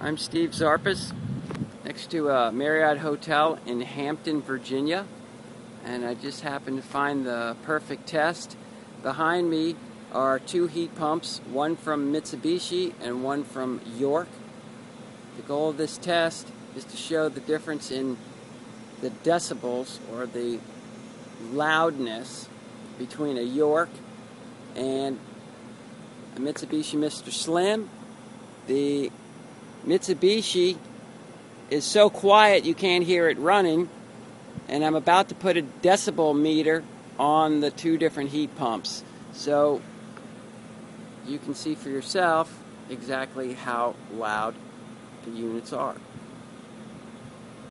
I'm Steve Zarpis, next to a Marriott Hotel in Hampton, Virginia, and I just happened to find the perfect test. Behind me are two heat pumps, one from Mitsubishi and one from York. The goal of this test is to show the difference in the decibels, or the loudness, between a York and a Mitsubishi Mr. Slim. The Mitsubishi is so quiet you can't hear it running, and I'm about to put a decibel meter on the two different heat pumps so you can see for yourself exactly how loud the units are.